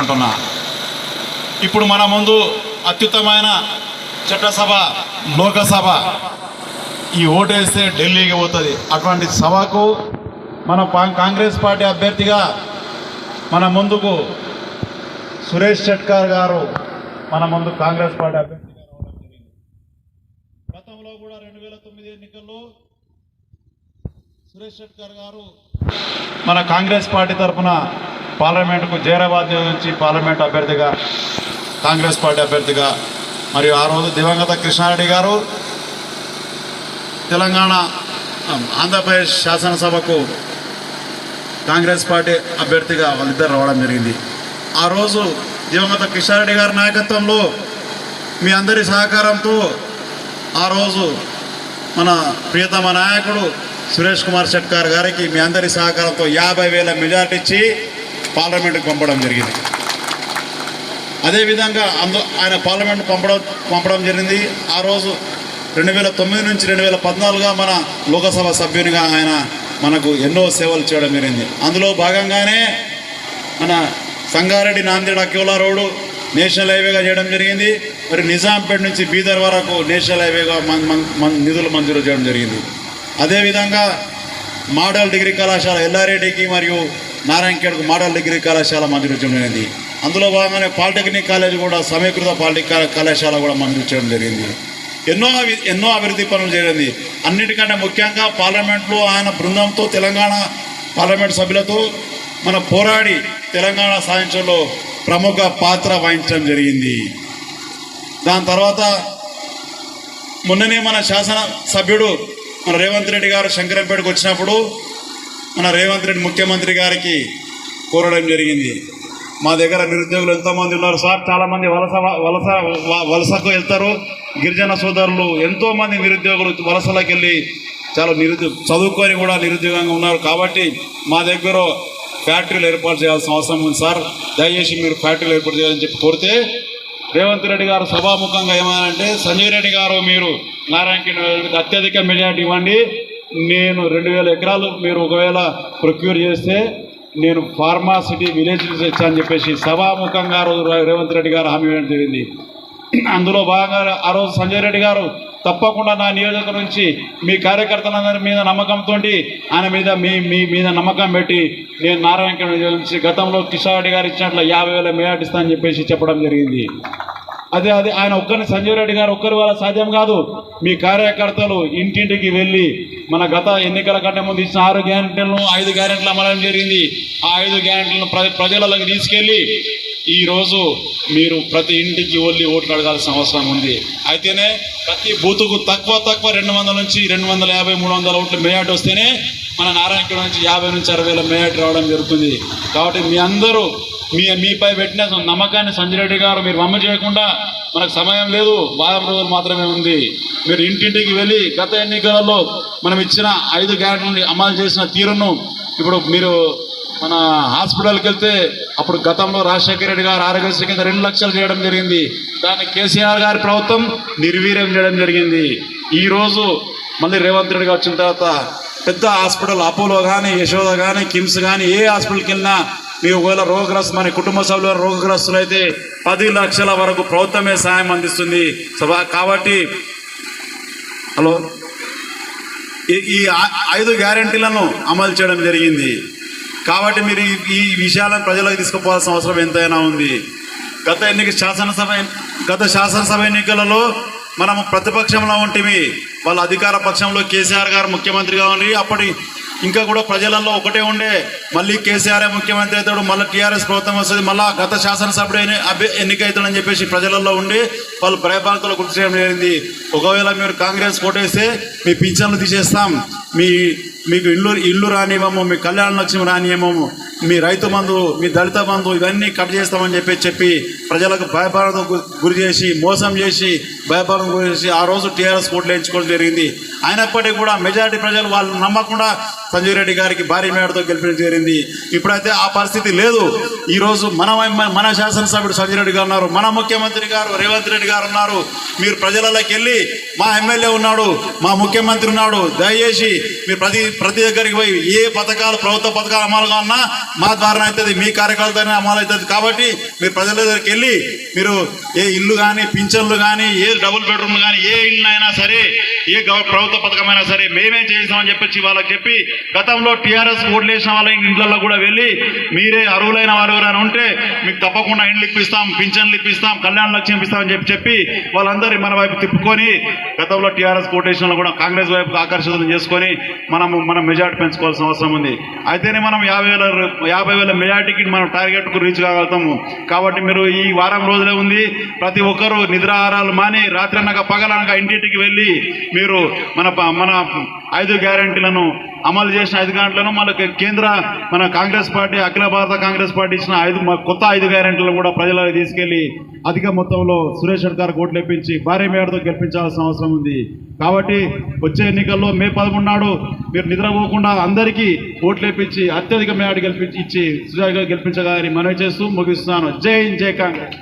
కోరుకుంటున్నా. ఇప్పుడు మన ముందు అత్యుత్తమైన చట్టసభ, లోకసభ, ఈ ఓటేస్తే ఢిల్లీకి పోతుంది. అటువంటి సభకు మన కాంగ్రెస్ పార్టీ అభ్యర్థిగా మన ముందుకు సురేష్ షెట్కార్ గారు మన ముందు కాంగ్రెస్ పార్టీ అభ్యర్థిగా రావడం జరిగింది. గతంలో కూడా 2009 ఎన్నికల్లో సురేష్ షెట్కార్ గారు మన కాంగ్రెస్ పార్టీ తరఫున పార్లమెంటుకు జైరాబాద్ నుంచి పార్లమెంట్ అభ్యర్థిగా, కాంగ్రెస్ పార్టీ అభ్యర్థిగా, మరియు ఆ రోజు దివంగత కృష్ణారెడ్డి గారు తెలంగాణ ఆంధ్రప్రదేశ్ శాసనసభకు కాంగ్రెస్ పార్టీ అభ్యర్థిగా వాళ్ళిద్దరు రావడం జరిగింది. ఆ రోజు దివంగత కృష్ణారెడ్డి గారి నాయకత్వంలో మీ అందరి సహకారంతో ఆ రోజు మన ప్రియతమ నాయకుడు సురేష్ కుమార్ షెట్కార్ గారికి మీ అందరి సహకారంతో 50,000 మెజార్టీ ఇచ్చి పార్లమెంటుకు పంపడం జరిగింది. అదేవిధంగా ఆయన పార్లమెంట్ పంపడం జరిగింది. ఆ రోజు 2009 నుంచి 2014గా మన లోకసభ సభ్యునిగా ఆయన మనకు ఎన్నో సేవలు చేయడం జరిగింది. అందులో భాగంగానే మన సంగారెడ్డి నాందేడ్ అక్యోలా రోడ్డు నేషనల్ హైవేగా చేయడం జరిగింది. మరి నిజాంపేట నుంచి బీదర్ వరకు నేషనల్ హైవేగా నిధులు మంజూరు చేయడం జరిగింది. అదేవిధంగా మోడల్ డిగ్రీ కళాశాల ఎల్లారెడ్డికి మరియు నారాయణఖేడ్కు మోడల్ డిగ్రీ కళాశాల మంజూరు చేయడం జరిగింది. అందులో భాగంగానే పాలిటెక్నిక్ కాలేజ్ కూడా, సమీకృత పాలిటెక్నిక్ కళాశాల కూడా మంజూరు చేయడం జరిగింది. ఎన్నో అభివృద్ధి పనులు జరిగింది. అన్నిటికంటే ముఖ్యంగా పార్లమెంట్లో ఆయన బృందంతో, తెలంగాణ పార్లమెంట్ సభ్యులతో మన పోరాడి తెలంగాణ సాధించడంలో ప్రముఖ పాత్ర వహించడం జరిగింది. దాని తర్వాత మొన్ననే మన శాసన సభ్యుడు మన రేవంత్ రెడ్డి గారు శంకరంపేటకు వచ్చినప్పుడు మన రేవంత్ రెడ్డి ముఖ్యమంత్రి గారికి కోరడం జరిగింది. మా దగ్గర నిరుద్యోగులు ఎంతోమంది ఉన్నారు సార్, చాలామంది వలసకు వెళ్తారు. గిరిజన సోదరులు ఎంతోమంది నిరుద్యోగులు వలసలకు వెళ్ళి చాలా చదువుకొని కూడా నిరుద్యోగంగా ఉన్నారు. కాబట్టి మా దగ్గర ఫ్యాక్టరీలు ఏర్పాటు చేయాల్సిన అవసరం ఉంది సార్, దయచేసి మీరు ఫ్యాక్టరీలు ఏర్పాటు చేయాలని చెప్పి కోరితే రేవంత్ రెడ్డి గారు సభాముఖంగా ఏమన్నారంటే, సంజయ్ రెడ్డి గారు మీరు నారాయణఖేడ్ అత్యధిక మెజార్టీ ఇవ్వండి, నేను 2,000 ఎకరాలు మీరు ఒకవేళ ప్రొక్యూర్ చేస్తే నేను ఫార్మా సిటీ విలేజ్ ఇచ్చా అని చెప్పేసి సభాముఖంగా రేవంత్ రెడ్డి గారు హామీ ఇవ్వడం జరిగింది. అందులో భాగంగా ఆ రోజు సంజయ్ రెడ్డి గారు తప్పకుండా నా నియోజకవర్గం నుంచి మీ కార్యకర్తలందరి మీద నమ్మకంతో ఆయన మీద మీ మీద నమ్మకం పెట్టి నేను నారాయణఖేడ్ నుంచి గతంలో కిషన్ రెడ్డి గారు ఇచ్చినట్లు 50,000 మెజార్టీ ఇస్తానని చెప్పేసి చెప్పడం జరిగింది. అదే ఆయన ఒక్కరిని, సంజయ్ రెడ్డి గారు ఒక్కరి వల్ల సాధ్యం కాదు. మీ కార్యకర్తలు ఇంటింటికి వెళ్ళి మన గత ఎన్నికల కంటే ముందు ఇచ్చిన 6 గ్యారెంటీలను 5 గ్యారెంటీలు అమలు జరిగింది. ఆ 5 గ్యారెంటీలను ప్రజలలోకి తీసుకెళ్ళి ఈరోజు మీరు ప్రతి ఇంటికి వెళ్ళి ఓట్లు అడగాల్సిన అవసరం ఉంది. అయితేనే ప్రతి బూతుకు తక్కువ 200 నుంచి 250, 300 ఓట్లు మెజార్టీ వస్తేనే మన నారాయణఖేడ్ నుంచి 50 నుంచి 60,000 మెజార్టీ రావడం జరుగుతుంది. కాబట్టి మీ అందరూ మీపై పెట్టిన నమ్మకాన్ని సంజయ్ రెడ్డి గారు మీరు వమ్ము చేయకుండా, మనకు సమయం లేదు, వారం రోజులు మాత్రమే ఉంది, మీరు ఇంటింటికి వెళ్ళి గత ఎన్నికలలో మనం ఇచ్చిన 5 గ్యారెంటీలను అమలు చేసిన తీరును ఇప్పుడు మీరు మన హాస్పిటల్కి వెళ్తే అప్పుడు గతంలో రాజశేఖర రెడ్డి గారు ఆరోగ్యశ్రీ కింద 2 లక్షలు చేయడం జరిగింది. దాన్ని కేసీఆర్ గారి ప్రభుత్వం నిర్వీర్యం చేయడం జరిగింది. ఈరోజు మళ్ళీ రేవంత్ రెడ్డి గారు వచ్చిన తర్వాత పెద్ద హాస్పిటల్ అపోలో కానీ, యశోద కానీ, కిమ్స్ కానీ ఏ హాస్పిటల్కి వెళ్ళినా మీ ఒకవేళ రోగగ్రస్తు మన కుటుంబ సభ్యుల రోగగ్రస్తులు అయితే 10 లక్షల వరకు ప్రభుత్వమే సాయం అందిస్తుంది. కాబట్టి హలో ఈ 5 గ్యారెంటీలను అమలు చేయడం జరిగింది. కాబట్టి మీరు ఈ విషయాలను ప్రజలకు తీసుకుపోవాల్సిన అవసరం ఎంతైనా ఉంది. గత శాసనసభ ఎన్నికలలో మనము ప్రతిపక్షంలో ఉంటిమి, వాళ్ళ అధికార పక్షంలో కేసీఆర్ గారు ముఖ్యమంత్రిగా ఉండి అప్పటి ఇంకా కూడా ప్రజలలో ఒకటే ఉండే, మళ్ళీ కేసీఆర్ ముఖ్యమంత్రి అవుతాడు, మళ్ళీ టీఆర్ఎస్ ప్రభుత్వం వస్తుంది, మళ్ళీ గత శాసనసభ్యుడు ఎన్నికవుతాడని చెప్పేసి ప్రజలలో ఉండి వాళ్ళు భయభ్రాంతులు గుర్తు చేయడం జరిగింది. ఒకవేళ మీరు కాంగ్రెస్ కోటేస్తే మీ పింఛన్లు తీసేస్తాం, మీకు ఇల్లు రానివ్వము, మీ కళ్యాణ లక్ష్మి రానివ్వము, మీ రైతు బంధు, మీ దళిత బంధు ఇవన్నీ కట్ చేస్తామని చెప్పి ప్రజలకు భయభ్రాంతులకు గురి చేసి, మోసం చేసి, భయభ్రాంతం గురి చేసి ఆ రోజు టీఆర్ఎస్ కోట్లు ఎంచుకోవడం జరిగింది. అయినప్పటికీ కూడా మెజారిటీ ప్రజలు వాళ్ళు నమ్మకుండా సంజయ్ రెడ్డి గారికి భారీ మేడతో గెలిపించడం జరిగింది. ఇప్పుడైతే ఆ పరిస్థితి లేదు. ఈరోజు మన శాసనసభ్యుడు సంజయ్ రెడ్డి గారు ఉన్నారు, మన ముఖ్యమంత్రి గారు రేవంత్ రెడ్డి గారు ఉన్నారు. మీరు ప్రజలలోకి వెళ్ళి మా ఎమ్మెల్యే ఉన్నాడు, మా ముఖ్యమంత్రి ఉన్నాడు, దయచేసి మీరు ప్రతి దగ్గరికి పోయి ఏ పథకాలు ప్రభుత్వ పథకాలు అమలుగా ఉన్నా మా ద్వారా అవుతుంది, మీ కార్యకర్తలతోనే అమలు అవుతుంది. కాబట్టి మీరు ప్రజల దగ్గరికి వెళ్ళి మీరు ఏ ఇల్లు కానీ పింఛన్లు కానీ ఏ డబుల్ బెడ్రూమ్లు కానీ ఏ ఇల్లు అయినా సరే ఏ ప్రభుత్వ పథకమైనా సరే మేమే చేస్తామని చెప్పి వాళ్ళకి చెప్పి గతంలో టీఆర్ఎస్ ఓట్లు వేసిన వాళ్ళ ఇండ్లలో కూడా వెళ్ళి మీరే అర్హులైన వారు ఎవరైనా ఉంటే మీకు తప్పకుండా ఇండ్లు ఇప్పిస్తాం, పింఛన్లు ఇప్పిస్తాం, కళ్యాణ లక్ష్యం ఇప్పిస్తామని చెప్పి వాళ్ళందరి మన వైపు తిప్పుకొని గతంలో టీఆర్ఎస్ కోటేషన్లో కూడా కాంగ్రెస్ వైపు ఆకర్షితులను చేసుకొని మనం మెజార్టీ పెంచుకోవాల్సిన అవసరం ఉంది. అయితేనే మనం 50,000 మెజార్టీకి మనం టార్గెట్కు రీచ్ కాగలుగుతాము. కాబట్టి మీరు ఈ వారం రోజులే ఉంది, ప్రతి ఒక్కరూ నిద్రాహారాలు మాని రాత్రి అనగా పగలనగా ఇంటింటికి వెళ్ళి మీరు మన 5 గ్యారెంటీలను అమలు చేసిన 5 గ్యారెంటీలను మనకి మన కాంగ్రెస్ పార్టీ అఖిల భారత కాంగ్రెస్ పార్టీ ఇచ్చిన కొత్త 5 గ్యారెంటీలను కూడా ప్రజలకు తీసుకెళ్లి అధిక మొత్తంలో సురేష్ రెడ్డి గారు ఓట్లు ఇప్పించి భారీ మేడతో గెలిపించాల్సిన అవసరం ఉంది. కాబట్టి వచ్చే ఎన్నికల్లో మే 11 నాడు మీరు నిద్రపోకుండా అందరికీ ఓట్లు ఇప్పించి అత్యధిక మేడ ఇచ్చి సురేష్ గారు గెలిపించగాలని మనవి చేస్తూ ముగిస్తున్నాను. జై హింద్, జై కాంగ్రెస్.